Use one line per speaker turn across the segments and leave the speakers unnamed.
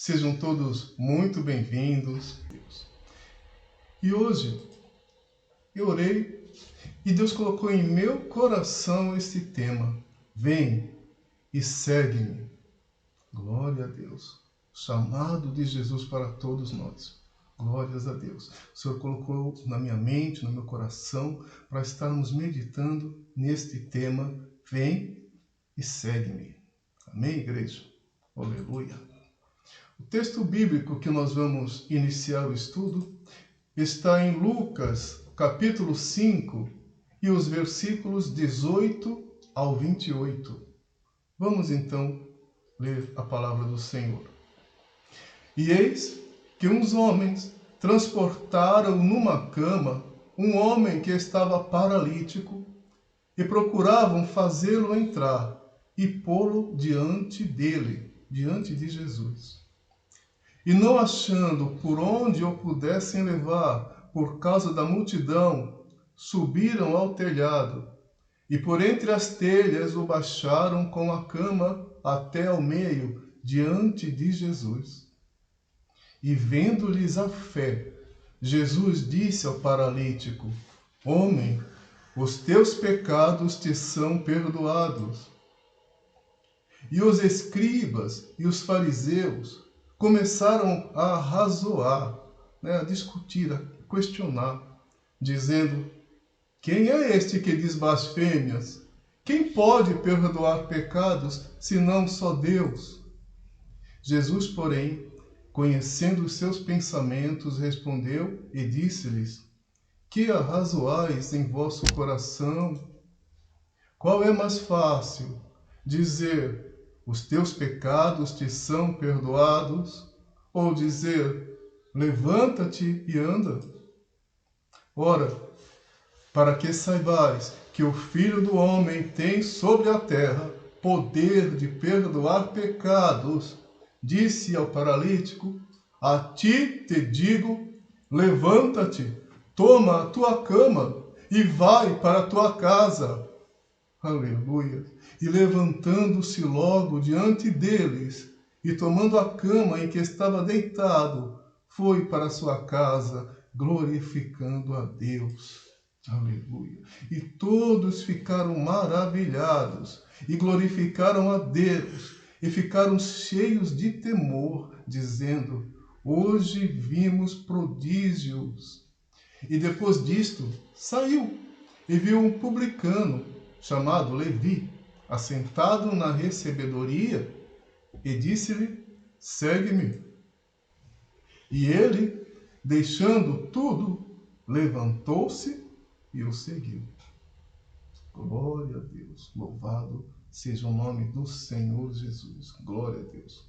Sejam todos muito bem-vindos. E hoje eu orei e Deus colocou em meu coração esse tema. Vem e segue-me. Glória a Deus. Chamado de Jesus para todos nós. Glórias a Deus. O Senhor colocou na minha mente, no meu coração, para estarmos meditando neste tema. Vem e segue-me. Amém, igreja? Aleluia. O texto bíblico que nós vamos iniciar o estudo está em Lucas, capítulo 5, e os versículos 18 ao 28. Vamos então ler a palavra do Senhor. E eis que uns homens transportaram numa cama um homem que estava paralítico e procuravam fazê-lo entrar e pô-lo diante dele, diante de Jesus. E não achando por onde o pudessem levar por causa da multidão, subiram ao telhado e por entre as telhas o baixaram com a cama até ao meio, diante de Jesus. E vendo-lhes a fé, Jesus disse ao paralítico: Homem, os teus pecados te são perdoados. E os escribas e os fariseus começaram a arrazoar, a discutir, a questionar, dizendo: Quem é este que diz blasfêmias? Quem pode perdoar pecados, senão só Deus? Jesus, porém, conhecendo os seus pensamentos, respondeu e disse-lhes: Que arrazoais em vosso coração? Qual é mais fácil, dizer: Os teus pecados te são perdoados, ou dizer: Levanta-te e anda? Ora, para que saibais que o Filho do Homem tem sobre a terra poder de perdoar pecados, disse ao paralítico: A ti te digo, levanta-te, toma a tua cama e vai para a tua casa. Aleluia! E levantando-se logo diante deles, e tomando a cama em que estava deitado, foi para sua casa, glorificando a Deus. Aleluia! E todos ficaram maravilhados, e glorificaram a Deus, e ficaram cheios de temor, dizendo: Hoje vimos prodígios. E depois disto, saiu, e viu um publicano, chamado Levi, assentado na recebedoria, e disse-lhe: Segue-me. E ele, deixando tudo, levantou-se e o seguiu. Glória a Deus, louvado seja o nome do Senhor Jesus. Glória a Deus.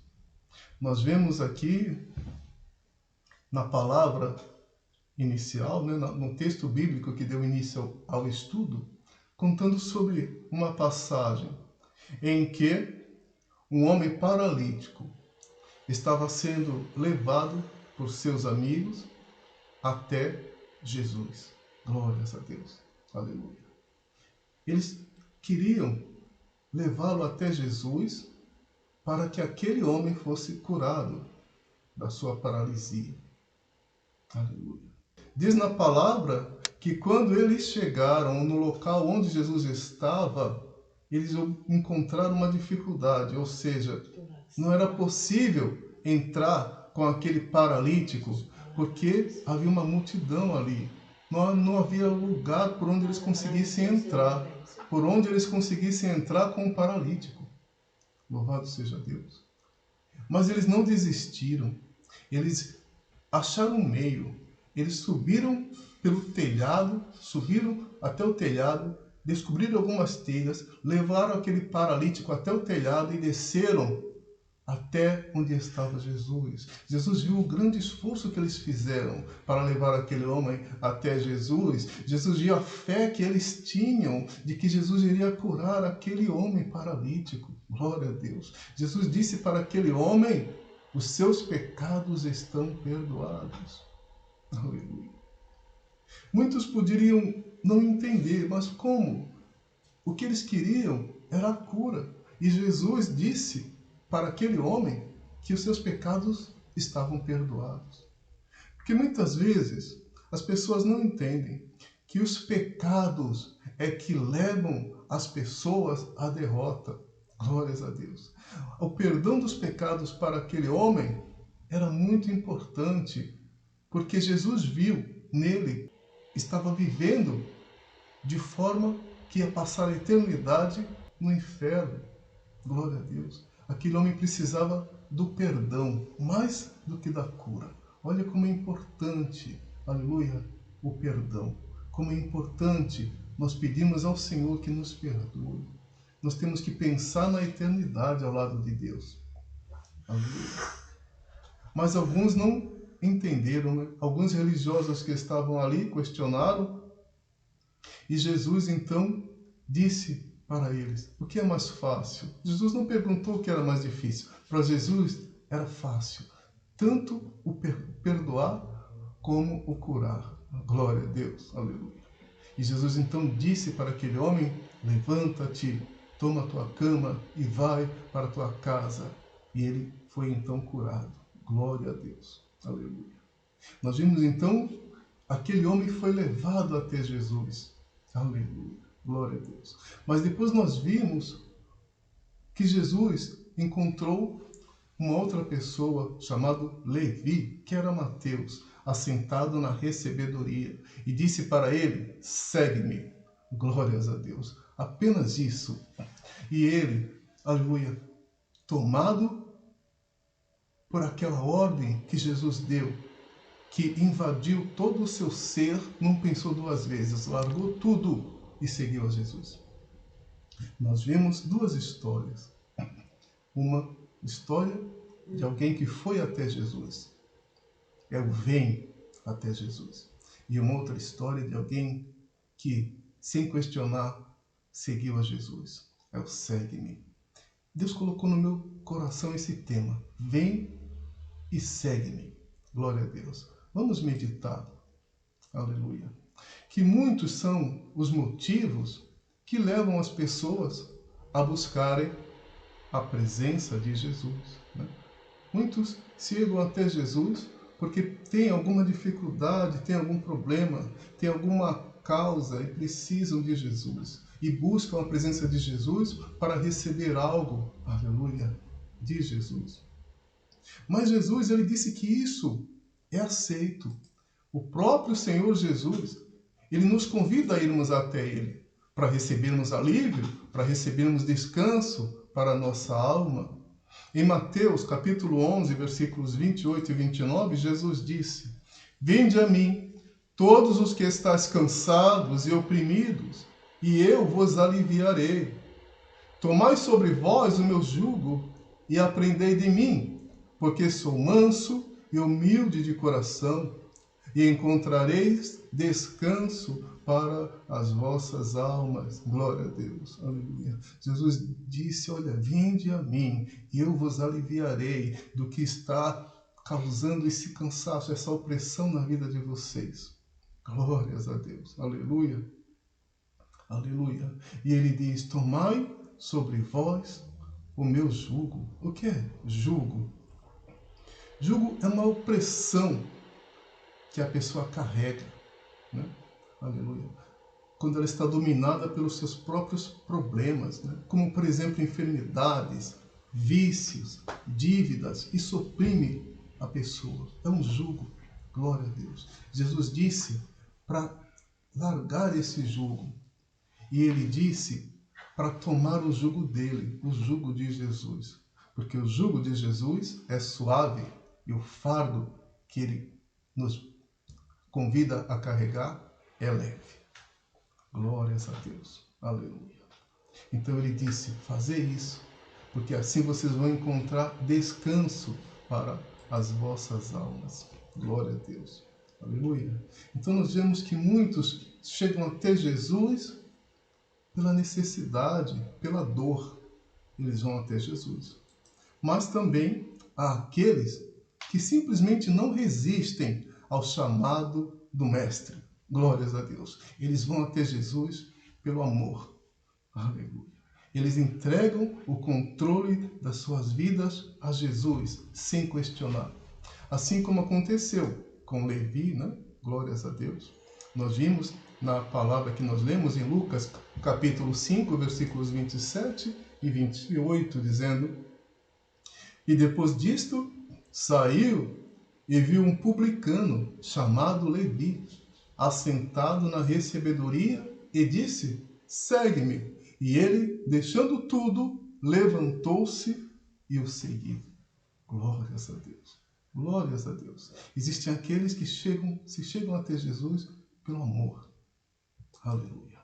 Nós vemos aqui, na palavra inicial, no texto bíblico que deu início ao estudo, contando sobre uma passagem em que um homem paralítico estava sendo levado por seus amigos até Jesus. Glórias a Deus. Aleluia. Eles queriam levá-lo até Jesus para que aquele homem fosse curado da sua paralisia. Aleluia. Diz na palavra que quando eles chegaram no local onde Jesus estava, eles encontraram uma dificuldade, ou seja, não era possível entrar com aquele paralítico, porque havia uma multidão ali. Não havia lugar por onde eles conseguissem entrar, com o paralítico. Louvado seja Deus. Mas eles não desistiram, eles acharam um meio. Eles subiram pelo telhado, subiram até o telhado, descobriram algumas telhas, levaram aquele paralítico até o telhado e desceram até onde estava Jesus. Jesus viu o grande esforço que eles fizeram para levar aquele homem até Jesus. Jesus viu a fé que eles tinham de que Jesus iria curar aquele homem paralítico. Glória a Deus. Jesus disse para aquele homem: Os seus pecados estão perdoados. Aleluia. Muitos poderiam não entender, mas como? O que eles queriam era a cura. E Jesus disse para aquele homem que os seus pecados estavam perdoados. Porque muitas vezes as pessoas não entendem que os pecados é que levam as pessoas à derrota. Glórias a Deus. O perdão dos pecados para aquele homem era muito importante, porque Jesus viu nele, estava vivendo de forma que ia passar a eternidade no inferno. Glória a Deus. Aquele homem precisava do perdão, mais do que da cura. Olha como é importante, aleluia, o perdão. Como é importante nós pedirmos ao Senhor que nos perdoe. Nós temos que pensar na eternidade ao lado de Deus. Aleluia. Mas alguns não entenderam, né? Alguns religiosos que estavam ali questionaram. E Jesus então disse para eles, o que é mais fácil? Jesus não perguntou o que era mais difícil. Para Jesus era fácil, tanto o perdoar como o curar. Glória a Deus, aleluia. E Jesus então disse para aquele homem, levanta-te, toma a tua cama e vai para a tua casa. E ele foi então curado. Glória a Deus, aleluia. Nós vimos então, aquele homem foi levado até Jesus. Aleluia, glória a Deus. Mas depois nós vimos que Jesus encontrou uma outra pessoa chamada Levi, que era Mateus, assentado na recebedoria, e disse para ele, segue-me. Glórias a Deus. Apenas isso. E ele, aleluia, tomado por aquela ordem que Jesus deu, que invadiu todo o seu ser, não pensou duas vezes, largou tudo e seguiu a Jesus. Nós vimos duas histórias. Uma história de alguém que foi até Jesus. É o vem até Jesus. E uma outra história de alguém que, sem questionar, seguiu a Jesus. É o segue-me. Deus colocou no meu coração esse tema. Vem e segue-me. Glória a Deus. Vamos meditar. Aleluia. Que muitos são os motivos que levam as pessoas a buscarem a presença de Jesus, né? Muitos chegam até Jesus porque tem alguma dificuldade, tem algum problema, tem alguma causa e precisam de Jesus. E buscam a presença de Jesus para receber algo, aleluia, de Jesus. Mas Jesus, ele disse que isso é aceito. O próprio Senhor Jesus, ele nos convida a irmos até ele, para recebermos alívio, para recebermos descanso para a nossa alma. Em Mateus, capítulo 11, versículos 28 e 29, Jesus disse, vinde a mim, todos os que estáis cansados e oprimidos, e eu vos aliviarei. Tomai sobre vós o meu jugo e aprendei de mim, porque sou manso e humilde de coração, e encontrareis descanso para as vossas almas. Glória a Deus. Aleluia. Jesus disse, olha, vinde a mim e eu vos aliviarei do que está causando esse cansaço, essa opressão na vida de vocês. Glórias a Deus. Aleluia. Aleluia. E ele diz, tomai sobre vós o meu jugo. O que é jugo? Jugo é uma opressão que a pessoa carrega, né? Aleluia. Quando ela está dominada pelos seus próprios problemas, né? Como, por exemplo, enfermidades, vícios, dívidas, isso oprime a pessoa. É um jugo. Glória a Deus. Jesus disse para largar esse jugo. E ele disse para tomar o jugo dele, o jugo de Jesus. Porque o jugo de Jesus é suave e o fardo que ele nos convida a carregar é leve. Glórias a Deus. Aleluia. Então ele disse, fazer isso, porque assim vocês vão encontrar descanso para as vossas almas. Glória a Deus. Aleluia. Então nós vemos que muitos chegam até Jesus pela necessidade, pela dor. Eles vão até Jesus. Mas também há aqueles que simplesmente não resistem ao chamado do Mestre. Glórias a Deus. Eles vão até Jesus pelo amor. Aleluia. Eles entregam o controle das suas vidas a Jesus, sem questionar. Assim como aconteceu com Levi, né? Glórias a Deus. Nós vimos na palavra que nós lemos em Lucas, capítulo 5, versículos 27 e 28, dizendo: E depois disto, saiu e viu um publicano chamado Levi, assentado na recebedoria, e disse: Segue-me. E ele, deixando tudo, levantou-se e o seguiu. Glórias a Deus. Glórias a Deus. Existem aqueles que chegam até Jesus pelo amor. Aleluia.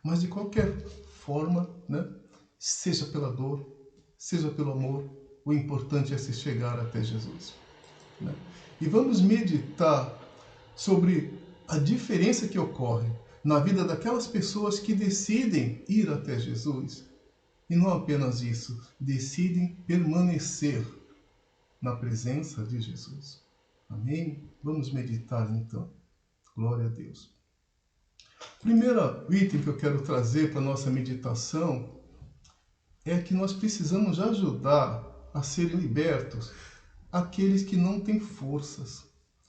Mas de qualquer forma, né? Seja pela dor, seja pelo amor, o importante é se chegar até Jesus. Né? E vamos meditar sobre a diferença que ocorre na vida daquelas pessoas que decidem ir até Jesus. E não apenas isso, decidem permanecer na presença de Jesus. Amém? Vamos meditar então. Glória a Deus. Primeiro item que eu quero trazer para a nossa meditação é que nós precisamos ajudar a serem libertos aqueles que não têm forças,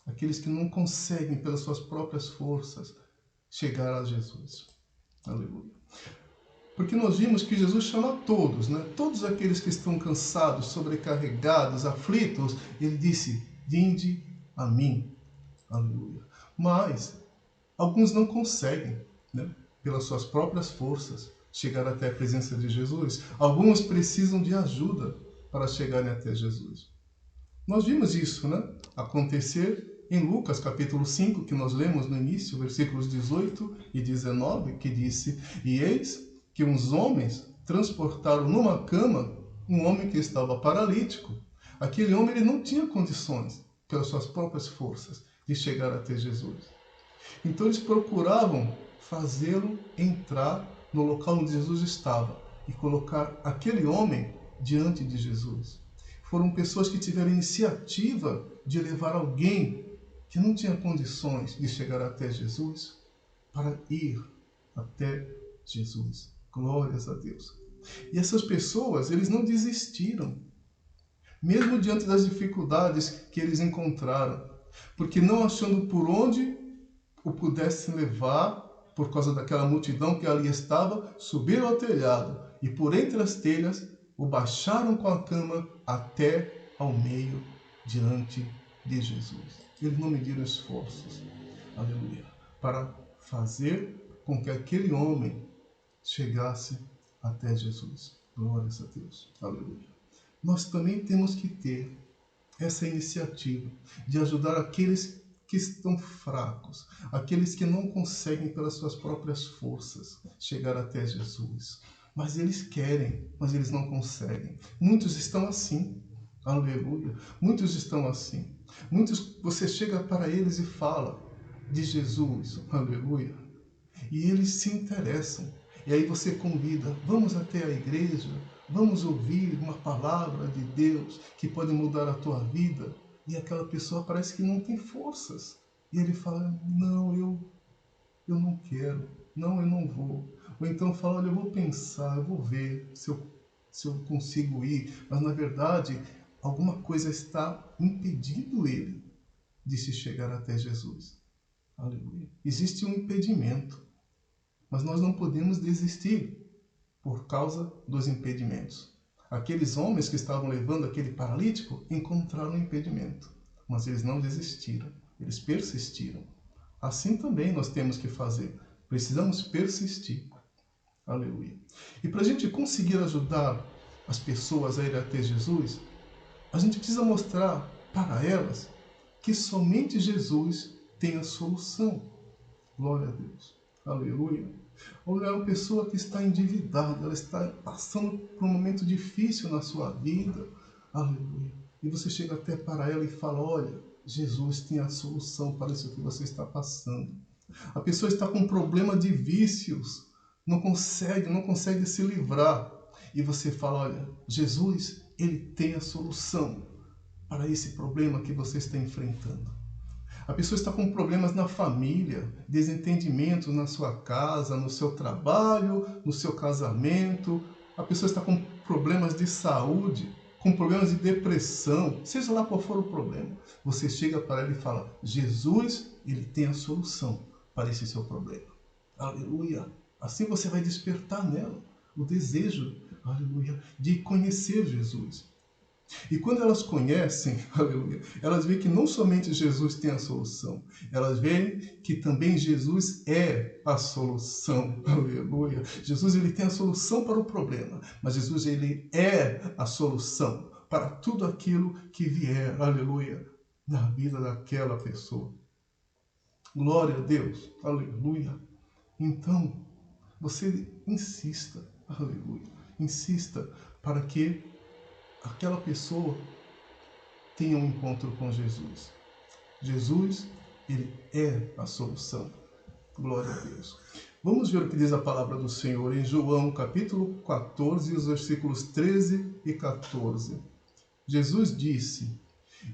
aqueles que não conseguem pelas suas próprias forças chegar a Jesus. Aleluia. Porque nós vimos que Jesus chama todos, né? Todos aqueles que estão cansados, sobrecarregados, aflitos, ele disse: vinde a mim. Aleluia. Mas alguns não conseguem, né? Pelas suas próprias forças, chegar até a presença de Jesus. Alguns precisam de ajuda para chegarem até Jesus. Nós vimos isso, né? Acontecer em Lucas capítulo 5, que nós lemos no início, versículos 18 e 19, que disse: E eis que uns homens transportaram numa cama um homem que estava paralítico. Aquele homem ele não tinha condições, pelas suas próprias forças, de chegar até Jesus. Então eles procuravam fazê-lo entrar no local onde Jesus estava e colocar aquele homem diante de Jesus. Foram pessoas que tiveram iniciativa de levar alguém que não tinha condições de chegar até Jesus para ir até Jesus. Glórias a Deus. E essas pessoas, eles não desistiram, mesmo diante das dificuldades que eles encontraram, porque não achando por onde o pudessem levar, por causa daquela multidão que ali estava, subiram ao telhado e por entre as telhas o baixaram com a cama até ao meio diante de Jesus. Eles não mediram esforços, aleluia, para fazer com que aquele homem chegasse até Jesus. Glórias a Deus, aleluia. Nós também temos que ter essa iniciativa de ajudar aqueles que estão fracos, aqueles que não conseguem pelas suas próprias forças chegar até Jesus. Mas eles querem, mas eles não conseguem. Muitos estão assim, aleluia. Muitos estão assim. Muitos, você chega para eles e fala de Jesus, aleluia. E eles se interessam. E aí você convida, vamos até a igreja, vamos ouvir uma palavra de Deus que pode mudar a tua vida. E aquela pessoa parece que não tem forças. E ele fala, não, eu não quero, não, eu não vou. Ou então fala, olha, eu vou pensar, eu vou ver se eu consigo ir. Mas na verdade, alguma coisa está impedindo ele de se chegar até Jesus. Aleluia. Existe um impedimento. Mas nós não podemos desistir por causa dos impedimentos. Aqueles homens que estavam levando aquele paralítico encontraram um impedimento, mas eles não desistiram, eles persistiram. Assim também nós temos que fazer. Precisamos persistir. Aleluia. E para a gente conseguir ajudar as pessoas a ir até Jesus, a gente precisa mostrar para elas que somente Jesus tem a solução. Glória a Deus. Aleluia. Ou é uma pessoa que está endividada, ela está passando por um momento difícil na sua vida. Aleluia. E você chega até para ela e fala, olha, Jesus tem a solução para isso que você está passando. A pessoa está com um problema de vícios, não consegue se livrar. E você fala, olha, Jesus, ele tem a solução para esse problema que você está enfrentando. A pessoa está com problemas na família, desentendimentos na sua casa, no seu trabalho, no seu casamento. A pessoa está com problemas de saúde, com problemas de depressão, seja lá qual for o problema. Você chega para ela e fala: Jesus, ele tem a solução para esse seu problema. Aleluia! Assim você vai despertar nela o desejo, aleluia, de conhecer Jesus. E quando elas conhecem, aleluia, elas veem que não somente Jesus tem a solução, elas veem que também Jesus é a solução, aleluia. Jesus, ele tem a solução para o problema, mas Jesus, ele é a solução para tudo aquilo que vier, aleluia, na vida daquela pessoa. Glória a Deus, aleluia. Então, você insista, aleluia, insista para que aquela pessoa tenha um encontro com Jesus. Jesus, ele é a solução. Glória a Deus. Vamos ver o que diz a palavra do Senhor em João, capítulo 14, os versículos 13 e 14. Jesus disse: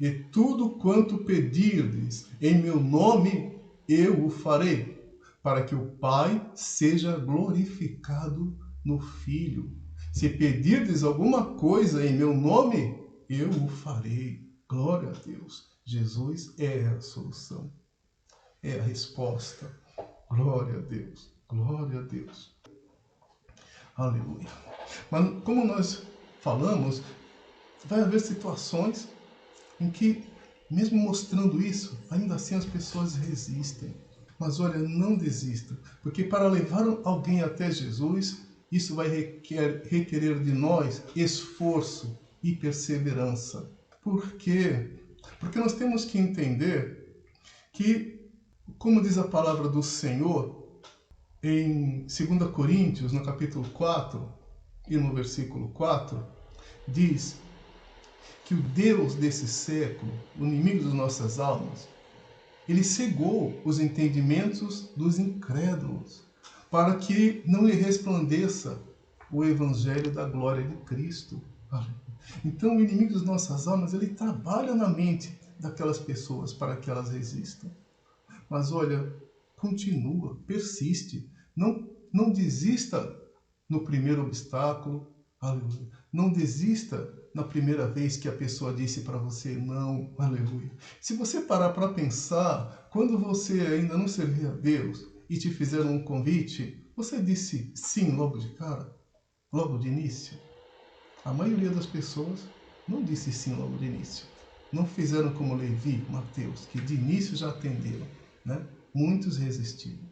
E tudo quanto pedirdes em meu nome, eu o farei, para que o Pai seja glorificado no Filho. Se pedirdes alguma coisa em meu nome, eu o farei. Glória a Deus. Jesus é a solução. É a resposta. Glória a Deus. Glória a Deus. Aleluia. Mas como nós falamos, vai haver situações em que, mesmo mostrando isso, ainda assim as pessoas resistem. Mas olha, não desista, porque para levar alguém até Jesus, isso vai requerer de nós esforço e perseverança. Por quê? Porque nós temos que entender que, como diz a palavra do Senhor, em 2 Coríntios, no capítulo 4 e no versículo 4, diz que o Deus desse século, o inimigo das nossas almas, ele cegou os entendimentos dos incrédulos, para que não lhe resplandeça o evangelho da glória de Cristo. Então o inimigo das nossas almas, ele trabalha na mente daquelas pessoas para que elas resistam. Mas olha, continua, persiste, não desista no primeiro obstáculo, aleluia. Não desista na primeira vez que a pessoa disse para você não, aleluia. Se você parar para pensar, quando você ainda não servia a Deus e te fizeram um convite, você disse sim logo de cara, logo de início? A maioria das pessoas não disse sim logo de início. Não fizeram como Levi, Mateus, que de início já atenderam, né? Muitos resistiram,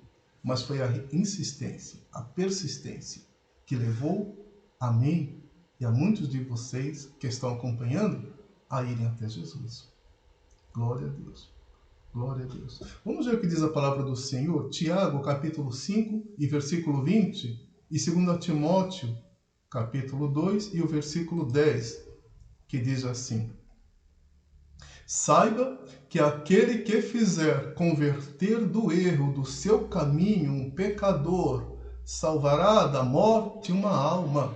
mas foi a insistência, a persistência que levou a mim e a muitos de vocês que estão acompanhando a irem até Jesus. Glória a Deus. Glória a Deus. Vamos ver o que diz a palavra do Senhor. Tiago, capítulo 5 e versículo 20. E 2 Timóteo, capítulo 2 e o versículo 10, que diz assim: Saiba que aquele que fizer converter do erro do seu caminho um pecador, salvará da morte uma alma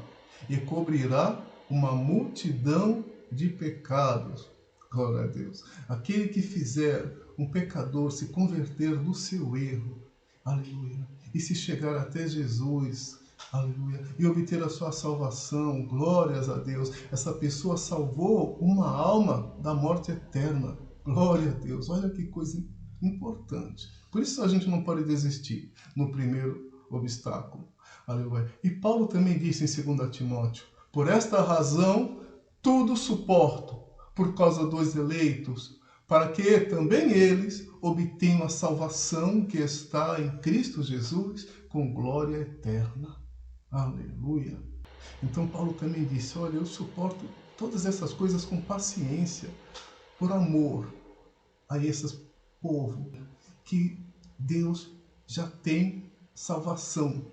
e cobrirá uma multidão de pecados. Glória a Deus. Aquele que fizer um pecador se converter do seu erro, aleluia, e se chegar até Jesus, aleluia, e obter a sua salvação, glórias a Deus, essa pessoa salvou uma alma da morte eterna. Glória a Deus. Olha que coisa importante. Por isso a gente não pode desistir no primeiro obstáculo. Aleluia. E Paulo também disse em 2 Timóteo: por esta razão tudo suporto por causa dos eleitos, para que também eles obtenham a salvação que está em Cristo Jesus com glória eterna. Aleluia. Então Paulo também disse: olha, eu suporto todas essas coisas com paciência, por amor a esse povo, que Deus já tem salvação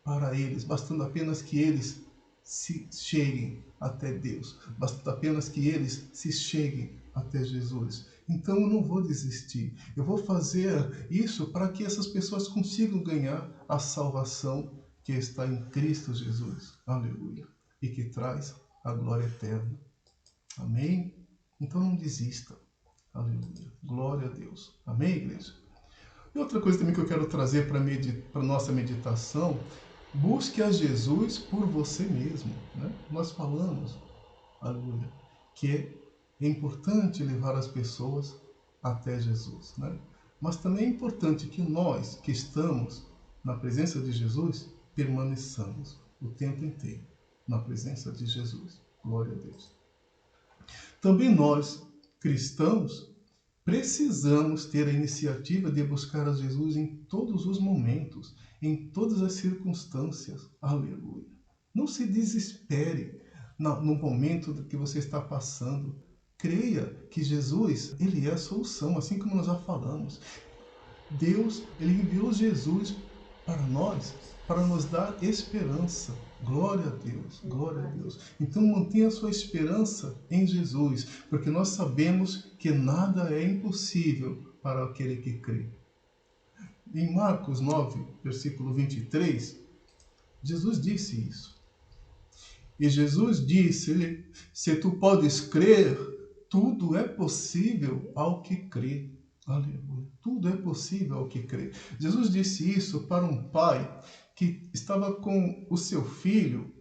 para eles, bastando apenas que eles se cheguem até Deus, bastando apenas que eles se cheguem até Jesus. Então eu não vou desistir, eu vou fazer isso para que essas pessoas consigam ganhar a salvação que está em Cristo Jesus, aleluia, e que traz a glória eterna. Amém? Então não desista, Aleluia. Glória a Deus. Amém, igreja? E outra coisa também que eu quero trazer para a nossa meditação, busque a Jesus por você mesmo. Né? Nós falamos, aleluia, que é importante levar as pessoas até Jesus. Né? Mas também é importante que nós, que estamos na presença de Jesus, permaneçamos o tempo inteiro na presença de Jesus. Glória a Deus. Também nós, cristãos, precisamos ter a iniciativa de buscar a Jesus em todos os momentos, em todas as circunstâncias. Aleluia. Não se desespere no momento que você está passando. Creia que Jesus, Ele é a solução, assim como nós já falamos. Deus, Ele enviou Jesus para nós, para nos dar esperança. Glória a Deus, glória a Deus. Então mantenha a sua esperança em Jesus, porque nós sabemos que nada é impossível para aquele que crê. Em Marcos 9, versículo 23, Jesus disse isso. E Jesus disse, se tu podes crer, tudo é possível ao que crê. Aleluia. Tudo é possível ao que crê. Jesus disse isso para um pai que estava com o seu filho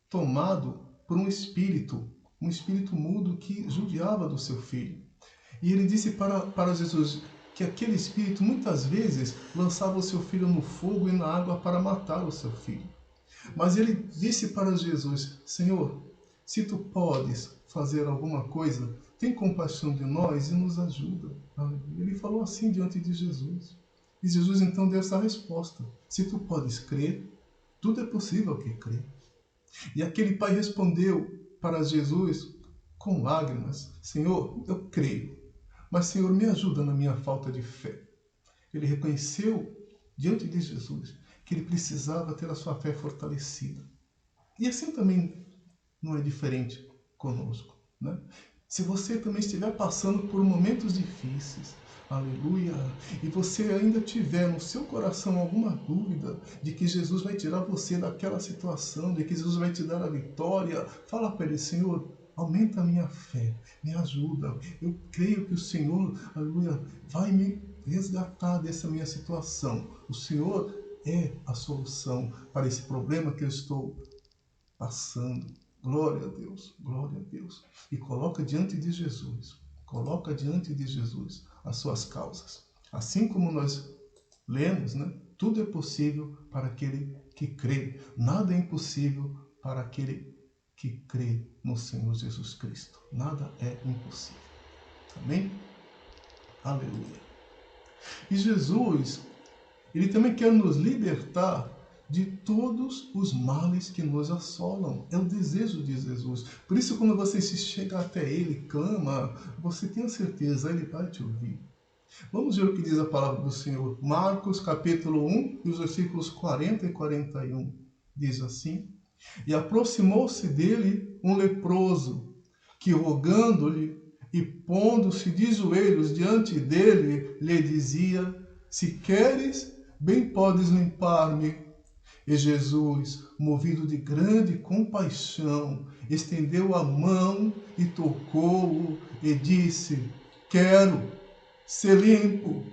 tomado por um espírito mudo que judiava do seu filho. E ele disse para Jesus que aquele espírito muitas vezes lançava o seu filho no fogo e na água para matar o seu filho. Mas ele disse para Jesus, Senhor, se tu podes fazer alguma coisa, tem compaixão de nós e nos ajuda. Ele falou assim diante de Jesus. E Jesus então deu essa resposta. Se tu podes crer, tudo é possível ao que crê. E aquele pai respondeu para Jesus com lágrimas, Senhor, eu creio, mas Senhor, me ajuda na minha falta de fé. Ele reconheceu diante de Jesus que ele precisava ter a sua fé fortalecida. E assim também não é diferente conosco, né? Se você também estiver passando por momentos difíceis, aleluia, e você ainda tiver no seu coração alguma dúvida de que Jesus vai tirar você daquela situação, de que Jesus vai te dar a vitória, fala para ele, Senhor, aumenta a minha fé, me ajuda. Eu creio que o Senhor, aleluia, vai me resgatar dessa minha situação. O Senhor é a solução para esse problema que eu estou passando. Glória a Deus, glória a Deus. E coloca diante de Jesus as suas causas. Assim como nós lemos, né? Tudo é possível para aquele que crê. Nada é impossível para aquele que crê no Senhor Jesus Cristo. Nada é impossível. Amém? Aleluia. E Jesus, Ele também quer nos libertar de todos os males que nos assolam. É o desejo de Jesus. Por isso, quando você se chega até Ele, clama, você tem a certeza, Ele vai te ouvir. Vamos ver o que diz a palavra do Senhor. Marcos, capítulo 1, e os versículos 40 e 41. Diz assim, e aproximou-se dele um leproso, que rogando-lhe e pondo-se de joelhos diante dele, lhe dizia, se queres, bem podes limpar-me. E Jesus, movido de grande compaixão, estendeu a mão e tocou-o e disse, quero ser limpo.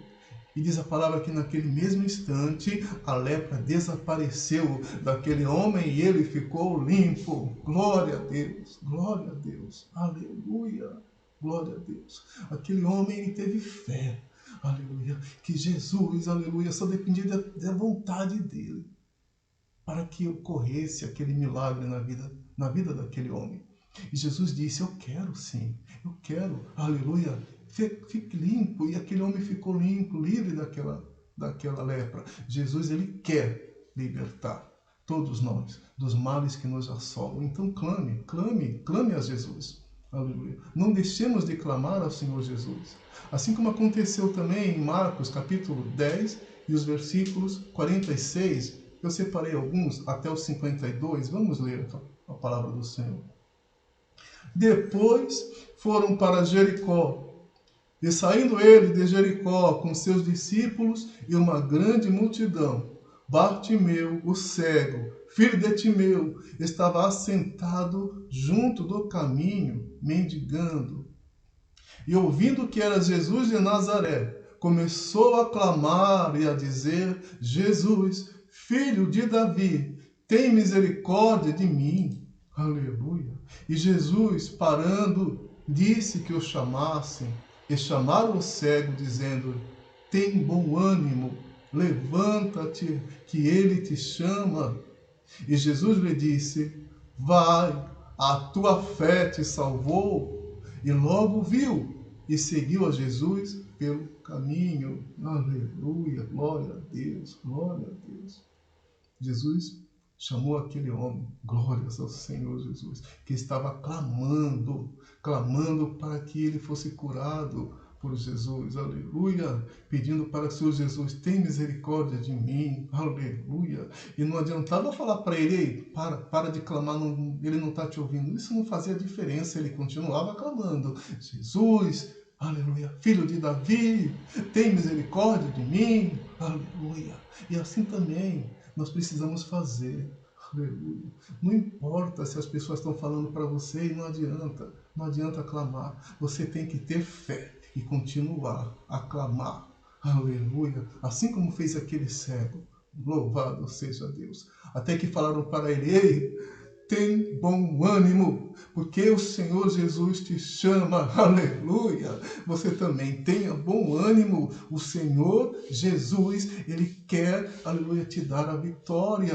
E diz a palavra que naquele mesmo instante a lepra desapareceu daquele homem e ele ficou limpo. Glória a Deus, glória a Deus, aleluia, glória a Deus. Aquele homem ele teve fé, aleluia, que Jesus, aleluia, só dependia da vontade dele para que ocorresse aquele milagre na vida daquele homem. E Jesus disse, eu quero sim, eu quero, aleluia, fique limpo. E aquele homem ficou limpo, livre daquela lepra. Jesus, ele quer libertar todos nós dos males que nos assolam. Então clame a Jesus. Aleluia. Não deixemos de clamar ao Senhor Jesus. Assim como aconteceu também em Marcos capítulo 10 e os versículos 46, eu separei alguns até os 52. Vamos ler a palavra do Senhor. Depois foram para Jericó. E saindo ele de Jericó com seus discípulos e uma grande multidão, Bartimeu, o cego, filho de Timeu, estava assentado junto do caminho, mendigando. E ouvindo que era Jesus de Nazaré, começou a clamar e a dizer: Jesus, filho de Davi, tem misericórdia de mim. Aleluia. E Jesus, parando, disse que o chamassem. E chamaram o cego, dizendo: tem bom ânimo, levanta-te, que ele te chama. E Jesus lhe disse: vai, a tua fé te salvou. E logo viu e seguiu a Jesus pelo caminho. Aleluia, glória a Deus, glória a Deus. Jesus chamou aquele homem, glórias ao Senhor Jesus, que estava clamando para que ele fosse curado por Jesus, aleluia, pedindo para o Senhor Jesus, tem misericórdia de mim, aleluia. E não adiantava falar para ele: ei, para de clamar, ele não está te ouvindo. Isso não fazia diferença, ele continuava clamando: Jesus, aleluia, filho de Davi, tem misericórdia de mim, aleluia. E assim também nós precisamos fazer, aleluia. Não importa se as pessoas estão falando para você, e não adianta clamar. Você tem que ter fé e continuar a clamar, aleluia. Assim como fez aquele cego, louvado seja Deus. Até que falaram para ele: ei, tem bom ânimo, porque o Senhor Jesus te chama, aleluia. Você também tenha bom ânimo, o Senhor Jesus, Ele quer, aleluia, te dar a vitória.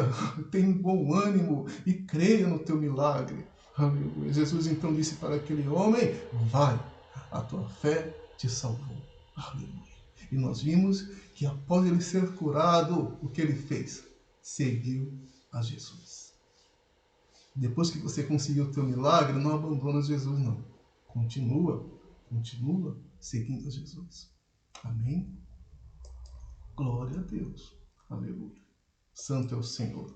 Tem bom ânimo e creia no teu milagre, aleluia. Jesus então disse para aquele homem: vai, a tua fé te salvou, aleluia. E nós vimos que após ele ser curado, o que ele fez? Seguiu a Jesus. Depois que você conseguiu o teu milagre, não abandona Jesus, não. Continua seguindo a Jesus. Amém? Glória a Deus. Aleluia. Santo é o Senhor.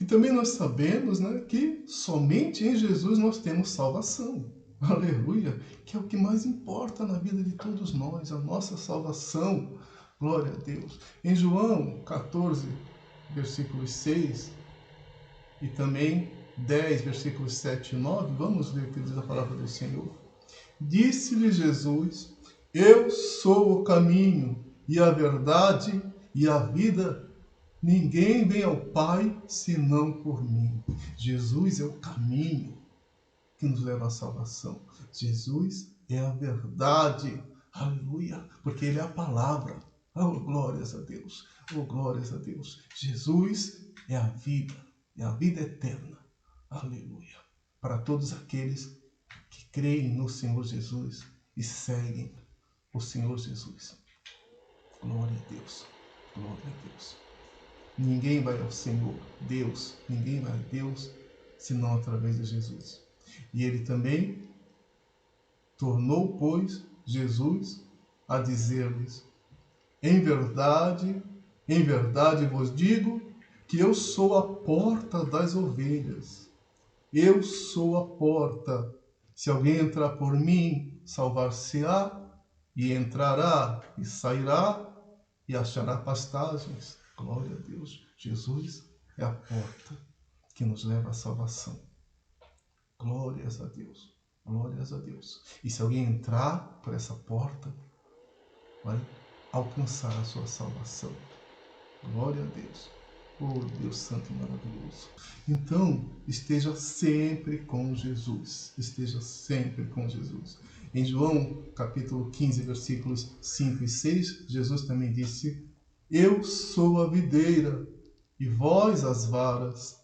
E também nós sabemos, né, que somente em Jesus nós temos salvação. Aleluia. Que é o que mais importa na vida de todos nós, a nossa salvação. Glória a Deus. Em João 14, versículos 6... e também 10, versículos 7 e 9, vamos ler o que diz a palavra do Senhor. Disse-lhe Jesus: eu sou o caminho e a verdade e a vida. Ninguém vem ao Pai senão por mim. Jesus é o caminho que nos leva à salvação. Jesus é a verdade. Aleluia, porque Ele é a palavra. Oh, glórias a Deus. Oh, glórias a Deus. Jesus é a vida. E a vida eterna, aleluia, para todos aqueles que creem no Senhor Jesus e seguem o Senhor Jesus. Glória a Deus, glória a Deus. Ninguém vai ao Senhor, Deus, ninguém vai a Deus, senão através de Jesus. E Ele também tornou, pois, Jesus a dizer-lhes: em verdade vos digo, que eu sou a porta das ovelhas. Eu sou a porta. Se alguém entrar por mim, salvar-se-á, e entrará e sairá, e achará pastagens. Glória a Deus. Jesus é a porta que nos leva à salvação. Glórias a Deus. Glórias a Deus. E se alguém entrar por essa porta, vai alcançar a sua salvação. Glória a Deus. Oh, Deus Santo e maravilhoso. Então, esteja sempre com Jesus. Esteja sempre com Jesus. Em João, capítulo 15, versículos 5 e 6, Jesus também disse: eu sou a videira, e vós as varas.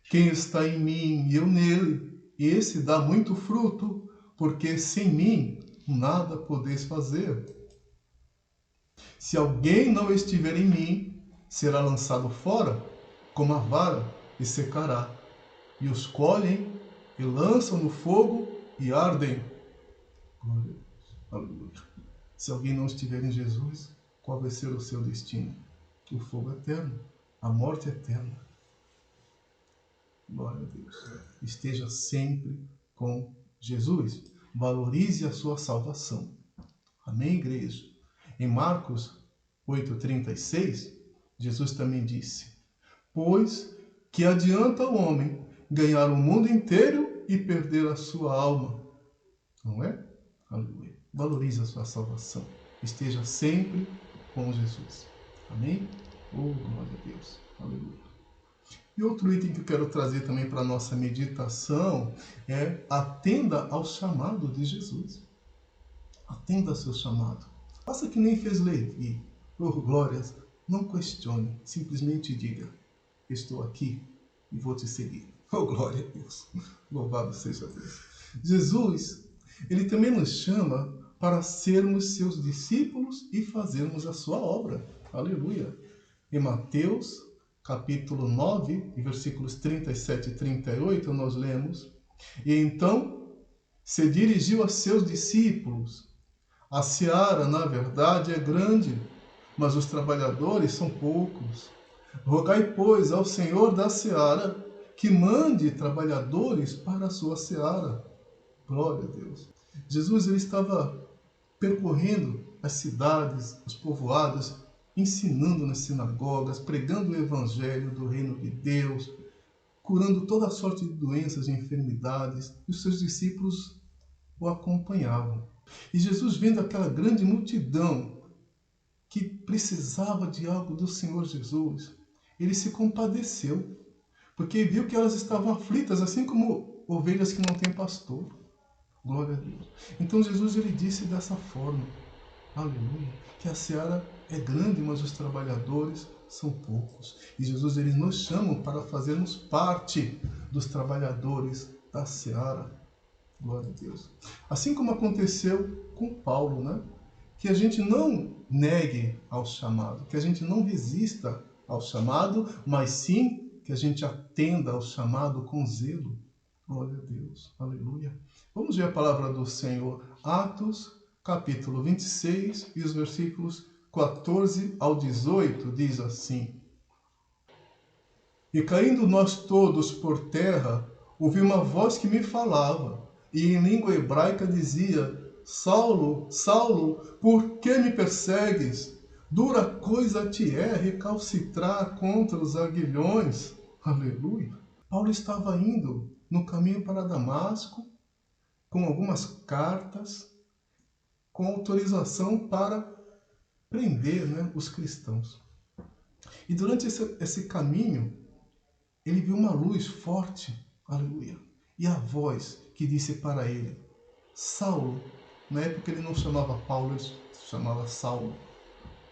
Quem está em mim e eu nele, esse dá muito fruto, porque sem mim nada podeis fazer. Se alguém não estiver em mim, será lançado fora como a vara e secará. E os colhem e lançam no fogo e ardem. Glória a Deus. Aleluia. Se alguém não estiver em Jesus, qual vai ser o seu destino? O fogo eterno, a morte eterna. Glória a Deus. Esteja sempre com Jesus. Valorize a sua salvação. Amém, igreja? Em Marcos 8,36, Jesus também disse: pois que adianta o homem ganhar o mundo inteiro e perder a sua alma? Não é? Aleluia. valorize a sua salvação. Esteja sempre com Jesus. Amém? Oh, glória a Deus. Aleluia. E outro item que eu quero trazer também para a nossa meditação é: atenda ao chamado de Jesus. Atenda ao seu chamado. Faça que nem fez Levi. Oh, glórias. Não questione. Simplesmente diga: estou aqui e vou te seguir. Oh, glória a Deus. Louvado seja Deus. Jesus, ele também nos chama para sermos seus discípulos e fazermos a sua obra. Aleluia. Em Mateus, capítulo 9, versículos 37 e 38, nós lemos: e então se dirigiu a seus discípulos: a seara, na verdade, é grande, mas os trabalhadores são poucos. Rogai, pois, ao Senhor da seara que mande trabalhadores para a sua seara. Glória a Deus. Jesus, ele estava percorrendo as cidades, os povoados, ensinando nas sinagogas, pregando o evangelho do reino de Deus, curando toda sorte de doenças e enfermidades, e os seus discípulos o acompanhavam. E Jesus, vendo aquela grande multidão que precisava de algo do Senhor Jesus, ele se compadeceu, porque viu que elas estavam aflitas, assim como ovelhas que não têm pastor. Glória a Deus. Então Jesus, ele disse dessa forma: aleluia, que a seara é grande, mas os trabalhadores são poucos. E Jesus, ele nos chama para fazermos parte dos trabalhadores da seara. Glória a Deus. Assim como aconteceu com Paulo, né? Que a gente não negue ao chamado, que a gente não resista ao chamado, mas sim que a gente atenda ao chamado com zelo. Glória a Deus. Aleluia. Vamos ver a palavra do Senhor. Atos, capítulo 26, e os versículos 14 ao 18, diz assim: e caindo nós todos por terra, ouvi uma voz que me falava, e em língua hebraica dizia: Saulo, Saulo, por que me persegues? Dura coisa te é recalcitrar contra os aguilhões. Aleluia. Paulo estava indo no caminho para Damasco, com algumas cartas, com autorização para prender, os cristãos. E durante esse caminho, ele viu uma luz forte, aleluia, e a voz que disse para ele: Saulo, na época ele não chamava Paulo, ele chamava Saulo,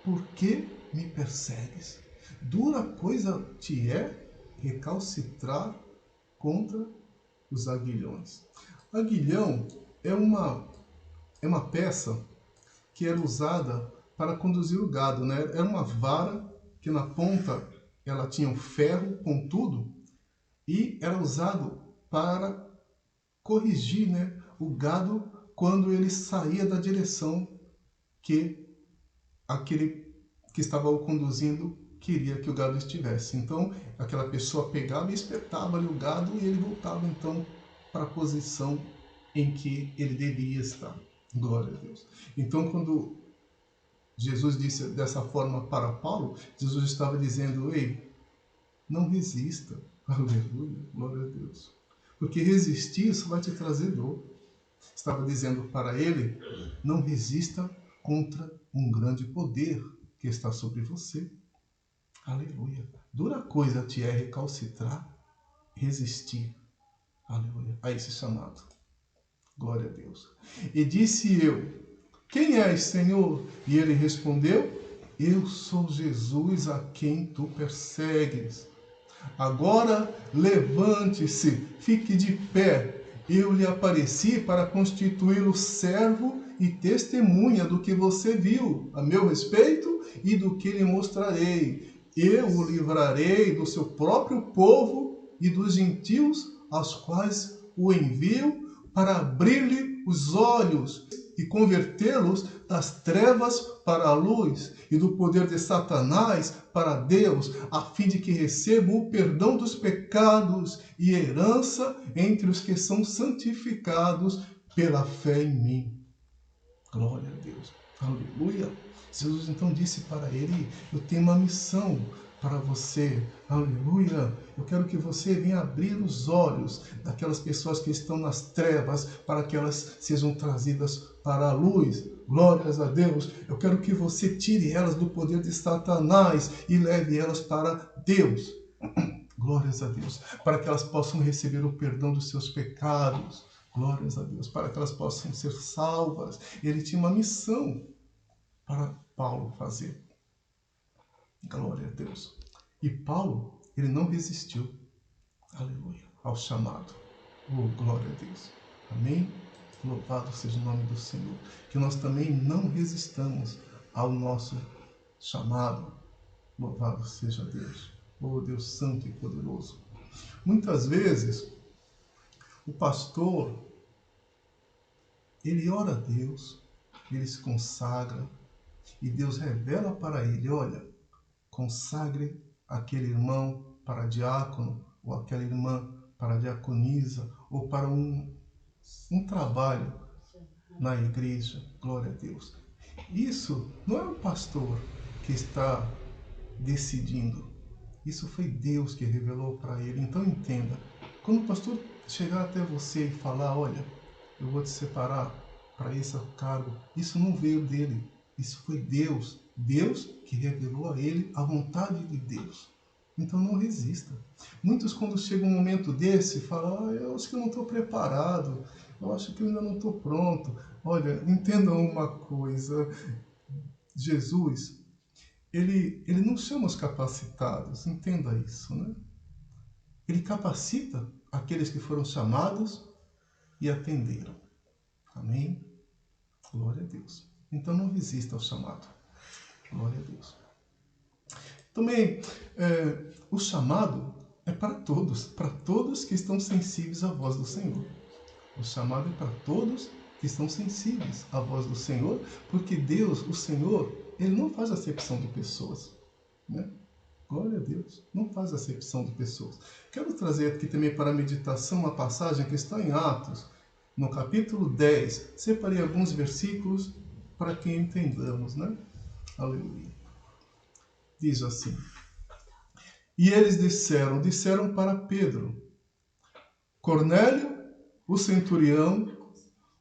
por que me persegues? Dura coisa te é recalcitrar contra os aguilhões. Aguilhão é uma peça que era usada para conduzir o gado, né? Era uma vara que na ponta ela tinha um ferro pontudo e era usado para corrigir, o gado quando ele saía da direção que aquele que estava o conduzindo queria que o gado estivesse. Então, aquela pessoa pegava e espetava ali o gado e ele voltava então para a posição em que ele devia estar. Glória a Deus. Então, quando Jesus disse dessa forma para Paulo, Jesus estava dizendo: ei, não resista. Aleluia, glória a Deus. Porque resistir só vai te trazer dor. Estava dizendo para ele: não resista contra um grande poder que está sobre você. Aleluia. Dura coisa te é recalcitrar, resistir. Aleluia. A esse chamado. Glória a Deus. E disse eu: quem és, Senhor? E ele respondeu: eu sou Jesus a quem tu persegues. Agora levante-se, fique de pé. Eu lhe apareci para constituí-lo servo e testemunha do que você viu a meu respeito e do que lhe mostrarei. Eu o livrarei do seu próprio povo e dos gentios, aos quais o envio, para abrir-lhe os olhos e convertê-los das trevas para a luz e do poder de Satanás para Deus, a fim de que recebam o perdão dos pecados e herança entre os que são santificados pela fé em mim. Glória a Deus. Aleluia. Jesus então disse para ele: eu tenho uma missão para você. Aleluia! Eu quero que você venha abrir os olhos daquelas pessoas que estão nas trevas, para que elas sejam trazidas para a luz. Glórias a Deus! Eu quero que você tire elas do poder de Satanás e leve elas para Deus. Glórias a Deus! Para que elas possam receber o perdão dos seus pecados. Glórias a Deus! Para que elas possam ser salvas. Ele tinha uma missão para Paulo fazer. Glória a Deus. E Paulo, ele não resistiu, aleluia, ao chamado. Oh, glória a Deus. Amém? Louvado seja o nome do Senhor. Que nós também não resistamos ao nosso chamado. Louvado seja Deus. Oh, Deus santo e poderoso. Muitas vezes, o pastor, ele ora a Deus, ele se consagra, e Deus revela para ele, olha, consagre aquele irmão para diácono, ou aquela irmã para diaconisa, ou para um trabalho na igreja. Glória a Deus. Isso não é o pastor que está decidindo. Isso foi Deus que revelou para ele. Então entenda, quando o pastor chegar até você e falar, olha, eu vou te separar para esse cargo, isso não veio dele. Isso foi Deus. Deus que revelou a ele a vontade de Deus. Então não resista. Muitos, quando chega um momento desse, falam, eu acho que eu não estou preparado, eu acho que eu ainda não estou pronto. Olha, entendam uma coisa, Jesus, ele não chama os capacitados, entenda isso, né? Ele capacita aqueles que foram chamados e atenderam. Amém? Glória a Deus. Então não resista ao chamado. Glória a Deus. Também, o chamado é para todos que estão sensíveis à voz do Senhor. O chamado é para todos que estão sensíveis à voz do Senhor, porque Deus, o Senhor, Ele não faz acepção de pessoas, né? Glória a Deus, não faz acepção de pessoas. Quero trazer aqui também para a meditação uma passagem que está em Atos, no capítulo 10. Separei alguns versículos para que entendamos, né? Aleluia. Diz assim: e eles disseram para Pedro, Cornélio, o centurião,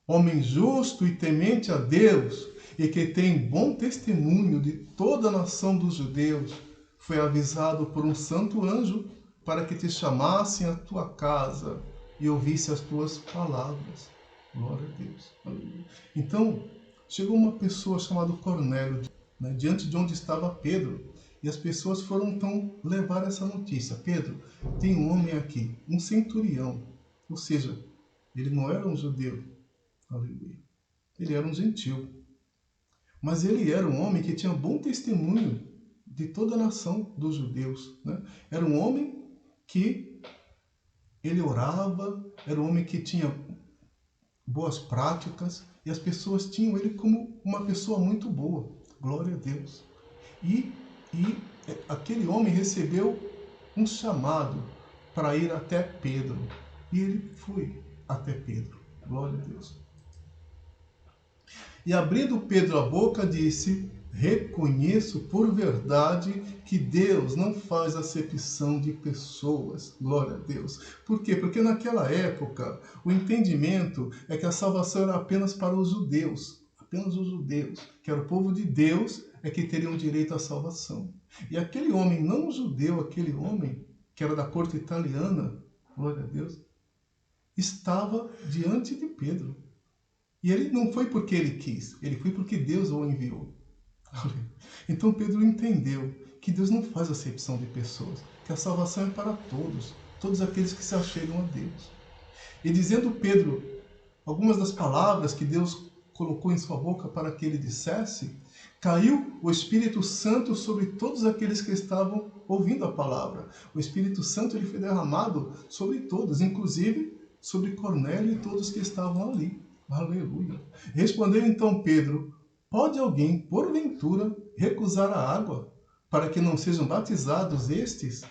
homem justo e temente a Deus, e que tem bom testemunho de toda a nação dos judeus, foi avisado por um santo anjo para que te chamassem à tua casa e ouvisse as tuas palavras. Glória a Deus. Aleluia. Então, chegou uma pessoa chamada Cornélio, né, diante de onde estava Pedro, e as pessoas foram então levar essa notícia. Pedro, tem um homem aqui, um centurião, ou seja, ele não era um judeu, aleluia, ele era um gentil, mas ele era um homem que tinha bom testemunho de toda a nação dos judeus, né? Era um homem que ele orava, era um homem que tinha boas práticas, e as pessoas tinham ele como uma pessoa muito boa. Glória a Deus. E aquele homem recebeu um chamado para ir até Pedro. E ele foi até Pedro. Glória a Deus. E abrindo Pedro a boca, disse, reconheço por verdade que Deus não faz acepção de pessoas. Glória a Deus. Por quê? Porque naquela época, o entendimento é que a salvação era apenas para os judeus. Apenas os judeus, que era o povo de Deus, é que teriam direito à salvação. E aquele homem não judeu, aquele homem que era da corte italiana, glória a Deus, estava diante de Pedro. E ele não foi porque ele quis, ele foi porque Deus o enviou. Então Pedro entendeu que Deus não faz acepção de pessoas, que a salvação é para todos aqueles que se achegam a Deus. E dizendo Pedro algumas das palavras que Deus colocou em sua boca para que ele dissesse, caiu o Espírito Santo sobre todos aqueles que estavam ouvindo a palavra. O Espírito Santo ele foi derramado sobre todos, inclusive sobre Cornélio e todos que estavam ali. Aleluia. Respondeu então Pedro, pode alguém, porventura, recusar a água para que não sejam batizados estes,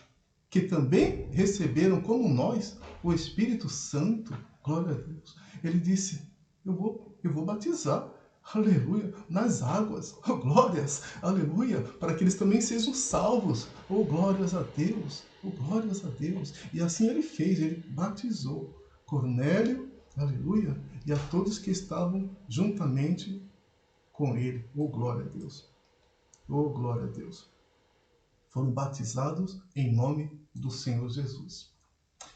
que também receberam como nós o Espírito Santo? Glória a Deus. Ele disse, eu vou batizar. aleluia, nas águas, oh glórias, aleluia, para que eles também sejam salvos, oh glórias a Deus, oh glórias a Deus. E assim ele fez, ele batizou Cornélio, aleluia, e a todos que estavam juntamente com ele, oh glória a Deus, oh glória a Deus. Foram batizados em nome do Senhor Jesus.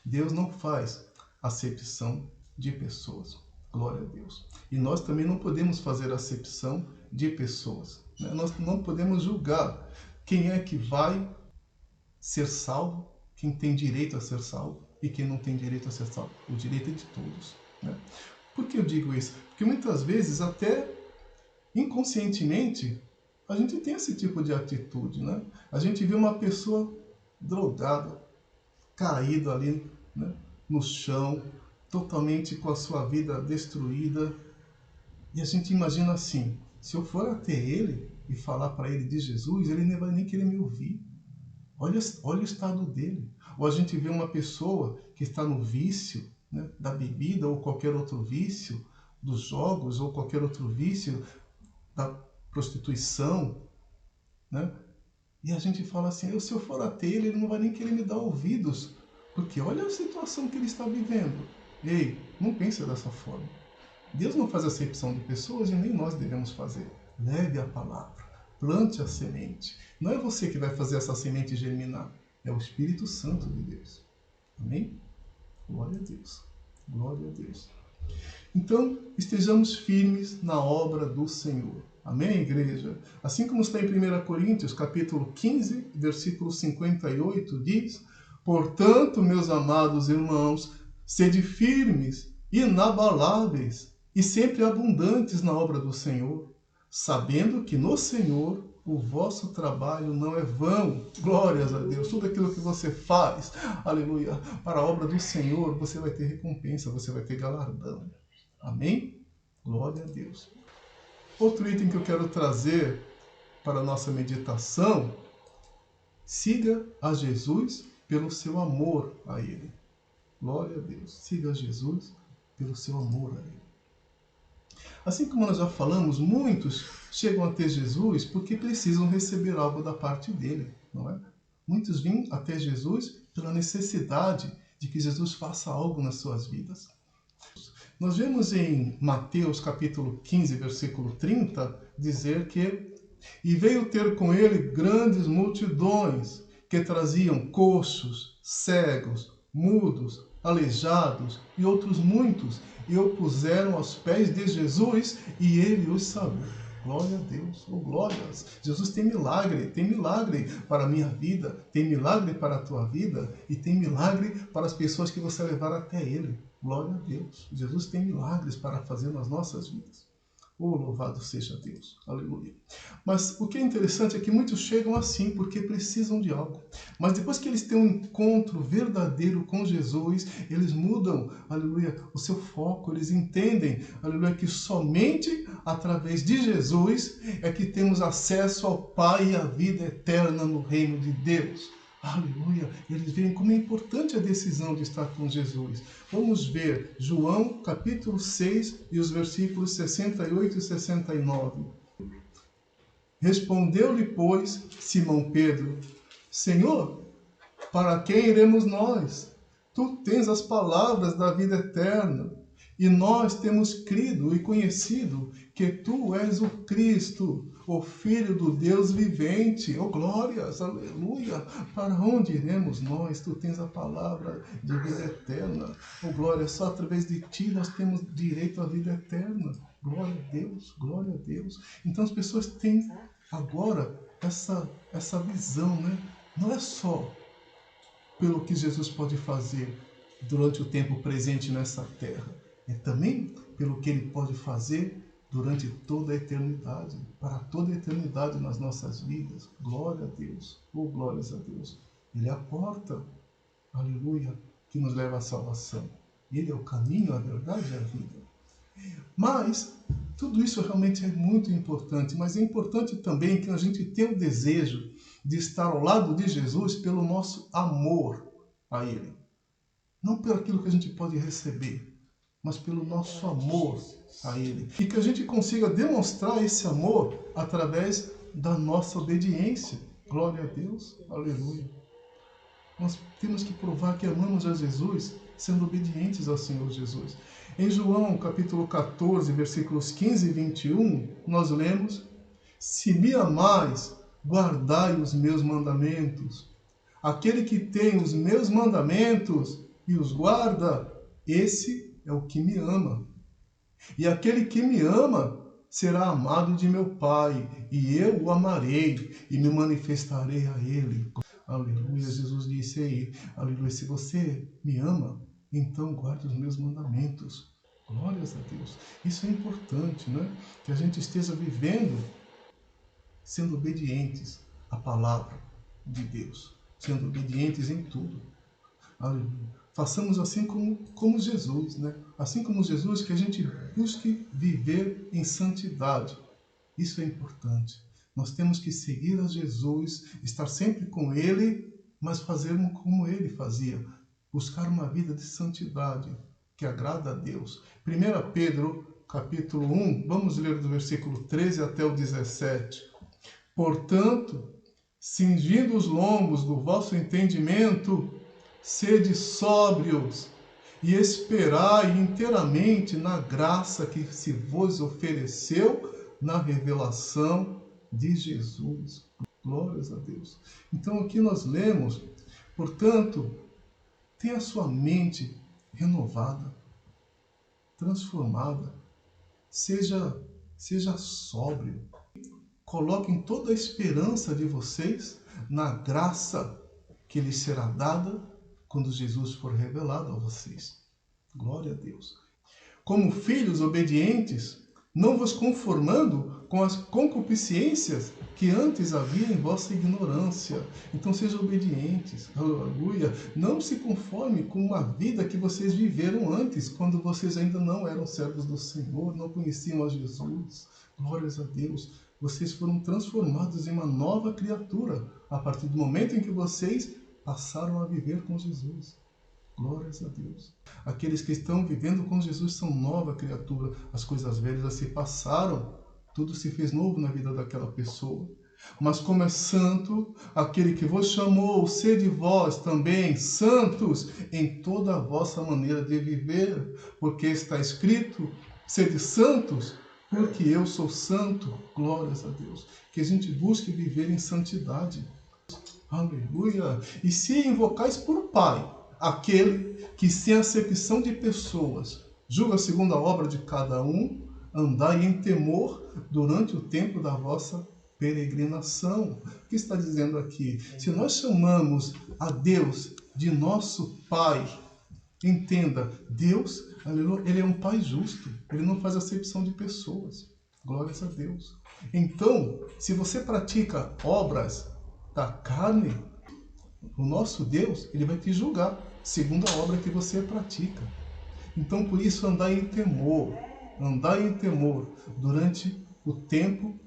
Deus não faz acepção de pessoas. Glória a Deus. E nós também não podemos fazer acepção de pessoas. Né? Nós não podemos julgar quem é que vai ser salvo, quem tem direito a ser salvo e quem não tem direito a ser salvo. O direito é de todos. Né? Por que eu digo isso? Porque muitas vezes, até inconscientemente, a gente tem esse tipo de atitude. Né? A gente vê uma pessoa drogada, caída ali, né, no chão, totalmente com a sua vida destruída. E a gente imagina assim, se eu for até ele e falar para ele de Jesus, ele nem vai nem querer me ouvir. Olha o estado dele. Ou a gente vê uma pessoa que está no vício, né, da bebida ou qualquer outro vício, dos jogos ou qualquer outro vício, da prostituição, né? E a gente fala assim, se eu for até ele não vai nem querer me dar ouvidos, porque olha a situação que ele está vivendo. Ei, não pense dessa forma. Deus não faz acepção de pessoas e nem nós devemos fazer. Leve a palavra, plante a semente. Não é você que vai fazer essa semente germinar, é o Espírito Santo de Deus. Amém? Glória a Deus. Glória a Deus. Então, estejamos firmes na obra do Senhor. Amém, igreja? Assim como está em 1 Coríntios, capítulo 15, versículo 58, diz: portanto, meus amados irmãos, sede firmes, inabaláveis e sempre abundantes na obra do Senhor, sabendo que no Senhor o vosso trabalho não é vão. Glórias a Deus. Tudo aquilo que você faz, aleluia, para a obra do Senhor, você vai ter recompensa, você vai ter galardão. Amém? Glória a Deus. Outro item que eu quero trazer para a nossa meditação: siga a Jesus pelo seu amor a Ele. Glória a Deus. Siga a Jesus pelo seu amor a Ele. Assim como nós já falamos, muitos chegam até Jesus porque precisam receber algo da parte dele, não é? Muitos vêm até Jesus pela necessidade de que Jesus faça algo nas suas vidas. Nós vemos em Mateus capítulo 15, versículo 30, dizer que e veio ter com ele grandes multidões que traziam coxos, cegos, mudos, aleijados e outros muitos, e o puseram aos pés de Jesus e ele os sarou. Glória a Deus, oh glórias. Jesus tem milagre para a minha vida, tem milagre para a tua vida e tem milagre para as pessoas que você levar até Ele. Glória a Deus. Jesus tem milagres para fazer nas nossas vidas. Oh, louvado seja Deus. Aleluia. Mas o que é interessante é que muitos chegam assim porque precisam de algo. Mas depois que eles têm um encontro verdadeiro com Jesus, eles mudam, aleluia, o seu foco. Eles entendem, aleluia, que somente através de Jesus é que temos acesso ao Pai e à vida eterna no reino de Deus. Aleluia! Eles veem como é importante a decisão de estar com Jesus. Vamos ver João capítulo 6 e os versículos 68 e 69. Respondeu-lhe, pois, Simão Pedro: Senhor, para quem iremos nós? Tu tens as palavras da vida eterna, e nós temos crido e conhecido que tu és o Cristo, o Filho do Deus vivente. Oh glórias, aleluia! Para onde iremos nós? Tu tens a palavra de vida eterna. Oh glória, só através de ti nós temos direito à vida eterna. Glória a Deus, glória a Deus. Então as pessoas têm agora essa visão, né? Não é só pelo que Jesus pode fazer durante o tempo presente nessa terra, é também pelo que Ele pode fazer durante toda a eternidade, para toda a eternidade nas nossas vidas. Glória a Deus, oh glórias a Deus. Ele é a porta, aleluia, que nos leva à salvação. Ele é o caminho, a verdade e a vida. Mas tudo isso realmente é muito importante, mas é importante também que a gente tenha o desejo de estar ao lado de Jesus pelo nosso amor a Ele. Não pelo aquilo que a gente pode receber, mas pelo nosso amor a Ele. E que a gente consiga demonstrar esse amor através da nossa obediência. Glória a Deus. Aleluia. Nós temos que provar que amamos a Jesus sendo obedientes ao Senhor Jesus. Em João, capítulo 14, versículos 15 e 21, nós lemos: se me amais, guardai os meus mandamentos. Aquele que tem os meus mandamentos e os guarda, esse é o que me ama. E aquele que me ama será amado de meu Pai, e eu o amarei e me manifestarei a ele. Aleluia, Jesus disse aí, aleluia, se você me ama, então guarde os meus mandamentos. Glórias a Deus. Isso é importante, né? Que a gente esteja vivendo sendo obedientes à palavra de Deus, sendo obedientes em tudo. Aleluia. Façamos assim como Jesus, né? Assim como Jesus, que a gente busque viver em santidade. Isso é importante. Nós temos que seguir a Jesus, estar sempre com Ele, mas fazermos como Ele fazia. Buscar uma vida de santidade, que agrada a Deus. 1 Pedro, capítulo 1, vamos ler do versículo 13 até o 17. Portanto, cingindo os lombos do vosso entendimento, sede sóbrios e esperai inteiramente na graça que se vos ofereceu na revelação de Jesus. Glórias a Deus. Então aqui nós lemos, portanto, tenha a sua mente renovada, transformada, seja sóbrio. Coloquem toda a esperança de vocês na graça que lhes será dada quando Jesus for revelado a vocês. Glória a Deus. Como filhos obedientes, não vos conformando com as concupiscências que antes havia em vossa ignorância. Então sejam obedientes. Aleluia. Não se conforme com uma vida que vocês viveram antes, quando vocês ainda não eram servos do Senhor, não conheciam a Jesus. Glórias a Deus. Vocês foram transformados em uma nova criatura a partir do momento em que vocês passaram a viver com Jesus. Glórias a Deus. Aqueles que estão vivendo com Jesus são nova criatura. As coisas velhas já se passaram. Tudo se fez novo na vida daquela pessoa. Mas como é santo, aquele que vos chamou, sede vós também santos em toda a vossa maneira de viver. Porque está escrito, sede santos, porque eu sou santo. Glórias a Deus. Que a gente busque viver em santidade. Aleluia. E se invocais por Pai, aquele que, sem acepção de pessoas, julga segundo a obra de cada um, andai em temor durante o tempo da vossa peregrinação. O que está dizendo aqui? Se nós chamamos a Deus de nosso Pai, entenda, Deus, aleluia, Ele é um Pai justo. Ele não faz acepção de pessoas. Glórias a Deus. Então, se você pratica obras da carne, o nosso Deus, Ele vai te julgar segundo a obra que você pratica. Então, por isso, andai em temor durante o tempo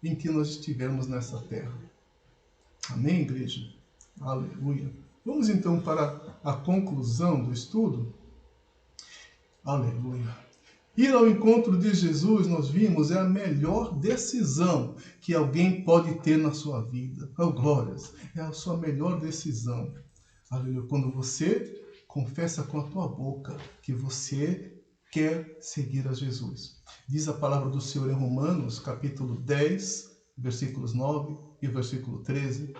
em que nós estivermos nessa terra. Amém, igreja? Aleluia. Vamos então para a conclusão do estudo. Aleluia. Ir ao encontro de Jesus, nós vimos, é a melhor decisão que alguém pode ter na sua vida. Oh, glórias! É a sua melhor decisão. Aleluia. Quando você confessa com a tua boca que você quer seguir a Jesus. Diz a palavra do Senhor em Romanos, capítulo 10, versículos 9 e versículo 13.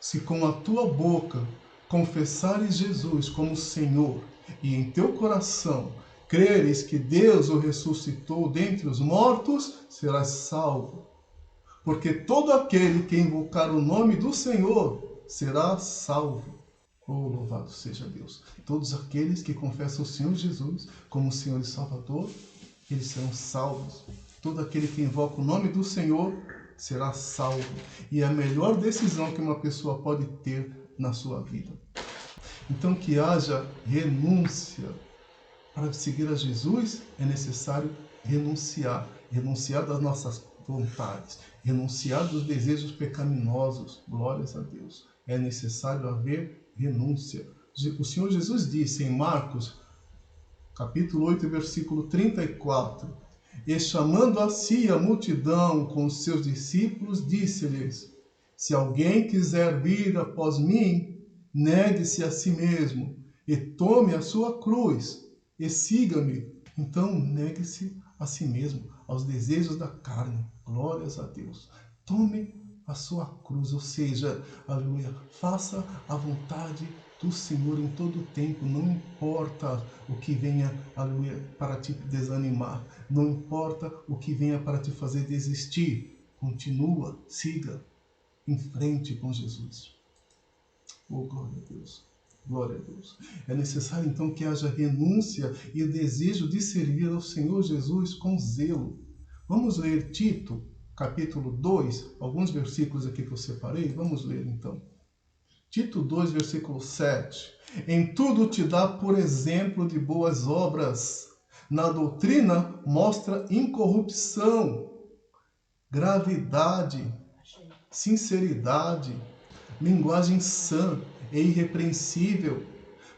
Se com a tua boca confessares Jesus como Senhor e em teu coração creres que Deus o ressuscitou dentre os mortos, serás salvo. Porque todo aquele que invocar o nome do Senhor será salvo. Oh, louvado seja Deus. Todos aqueles que confessam o Senhor Jesus como Senhor e Salvador, eles serão salvos. Todo aquele que invoca o nome do Senhor será salvo. E é a melhor decisão que uma pessoa pode ter na sua vida. Então, que haja renúncia. Para seguir a Jesus é necessário renunciar das nossas vontades, renunciar dos desejos pecaminosos. Glórias a Deus. É necessário haver renúncia. O Senhor Jesus disse em Marcos, capítulo 8, versículo 34. E chamando a si a multidão com os seus discípulos, disse-lhes: se alguém quiser vir após mim, negue-se a si mesmo e tome a sua cruz e siga-me. Então, negue-se a si mesmo, aos desejos da carne. Glórias a Deus. Tome a sua cruz, ou seja, aleluia, faça a vontade do Senhor em todo o tempo, não importa o que venha, aleluia, para te desanimar, não importa o que venha para te fazer desistir, continua, siga em frente com Jesus. Oh, glória a Deus, glória a Deus. É necessário então que haja renúncia e o desejo de servir ao Senhor Jesus com zelo. Vamos ler Tito, capítulo 2, alguns versículos aqui que eu separei, vamos ler então. Tito 2, versículo 7. Em tudo te dá por exemplo de boas obras. Na doutrina mostra incorrupção, gravidade, sinceridade, linguagem sã e irrepreensível,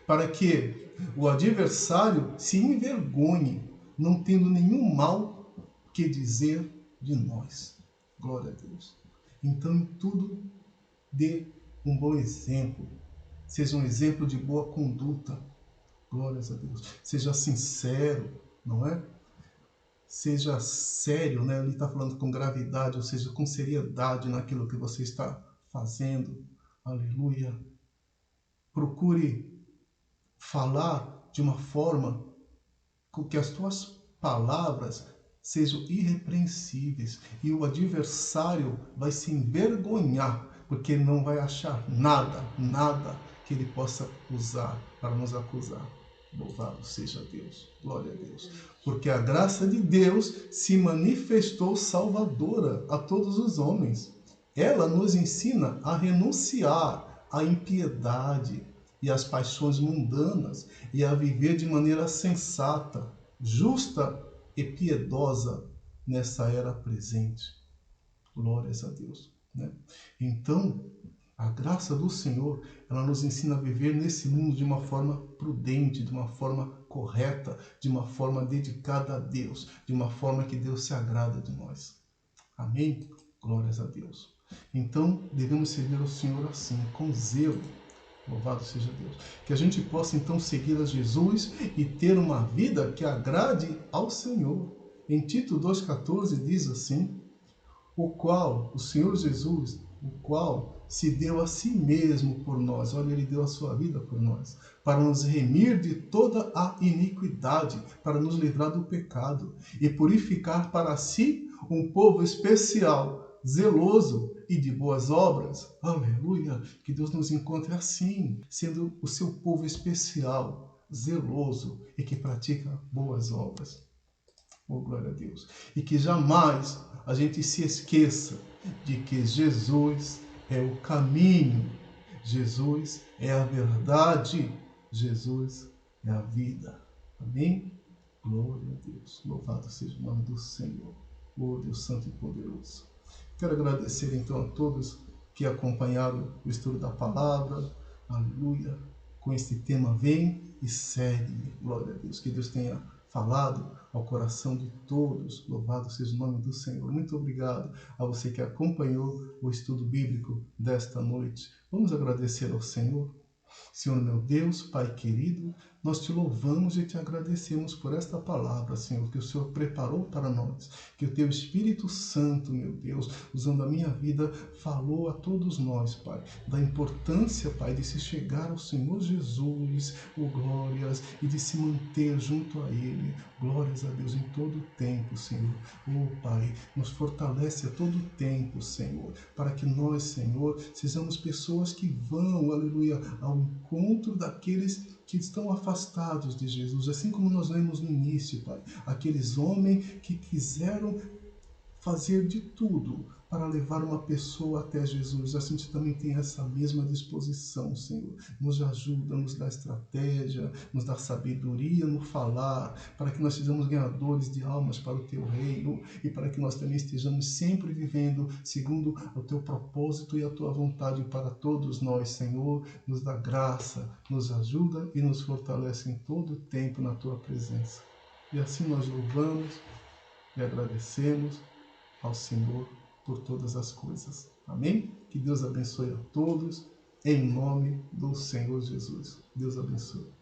para que o adversário se envergonhe, não tendo nenhum mal que dizer de nós. Glória a Deus. Então, em tudo, dê um bom exemplo. Seja um exemplo de boa conduta. Glórias a Deus. Seja sincero, não é? Seja sério, né? Ele está falando com gravidade, ou seja, com seriedade naquilo que você está fazendo. Aleluia. Procure falar de uma forma com que as tuas palavras sejam irrepreensíveis e o adversário vai se envergonhar, porque ele não vai achar nada que ele possa usar para nos acusar. Louvado seja Deus, glória a Deus. Porque a graça de Deus se manifestou salvadora a todos os homens. Ela nos ensina a renunciar à impiedade e às paixões mundanas e a viver de maneira sensata, justa e piedosa nessa era presente. Glórias a Deus, né? Então, a graça do Senhor, ela nos ensina a viver nesse mundo de uma forma prudente, de uma forma correta, de uma forma dedicada a Deus, de uma forma que Deus se agrada de nós. Amém? Glórias a Deus. Então, devemos servir ao Senhor assim, com zelo. Louvado seja Deus. Que a gente possa então seguir a Jesus e ter uma vida que agrade ao Senhor. Em Tito 2,14 diz assim: o Senhor Jesus, o qual se deu a si mesmo por nós. Olha, ele deu a sua vida por nós, para nos remir de toda a iniquidade, para nos livrar do pecado e purificar para si um povo especial, zeloso e de boas obras. Aleluia! Que Deus nos encontre assim, sendo o seu povo especial, zeloso e que pratica boas obras. Oh, glória a Deus. E que jamais a gente se esqueça de que Jesus é o caminho, Jesus é a verdade, Jesus é a vida. Amém? Glória a Deus. Louvado seja o nome do Senhor. Oh, Deus Santo e Poderoso. Quero agradecer então a todos que acompanharam o estudo da palavra. Aleluia. Com este tema, vem e segue. Glória a Deus. Que Deus tenha falado ao coração de todos. Louvado seja o nome do Senhor. Muito obrigado a você que acompanhou o estudo bíblico desta noite. Vamos agradecer ao Senhor. Senhor meu Deus, Pai querido, nós te louvamos e te agradecemos por esta palavra, Senhor, que o Senhor preparou para nós, que o teu Espírito Santo, meu Deus, usando a minha vida, falou a todos nós, Pai, da importância, Pai, de se chegar ao Senhor Jesus, oh glórias, e de se manter junto a Ele, glórias a Deus em todo o tempo, Senhor. Oh Pai, nos fortalece a todo o tempo, Senhor, para que nós, Senhor, sejamos pessoas que vão, aleluia, ao encontro daqueles que estão afastados de Jesus, assim como nós lemos no início, Pai, aqueles homens que quiseram fazer de tudo para levar uma pessoa até Jesus. A gente também tem essa mesma disposição, Senhor. Nos ajuda, nos dá estratégia, nos dá sabedoria no falar, para que nós sejamos ganhadores de almas para o Teu reino e para que nós também estejamos sempre vivendo segundo o Teu propósito e a Tua vontade para todos nós, Senhor. Nos dá graça, nos ajuda e nos fortalece em todo o tempo na Tua presença. E assim nós louvamos e agradecemos ao Senhor por todas as coisas. Amém? Que Deus abençoe a todos, em nome do Senhor Jesus. Deus abençoe.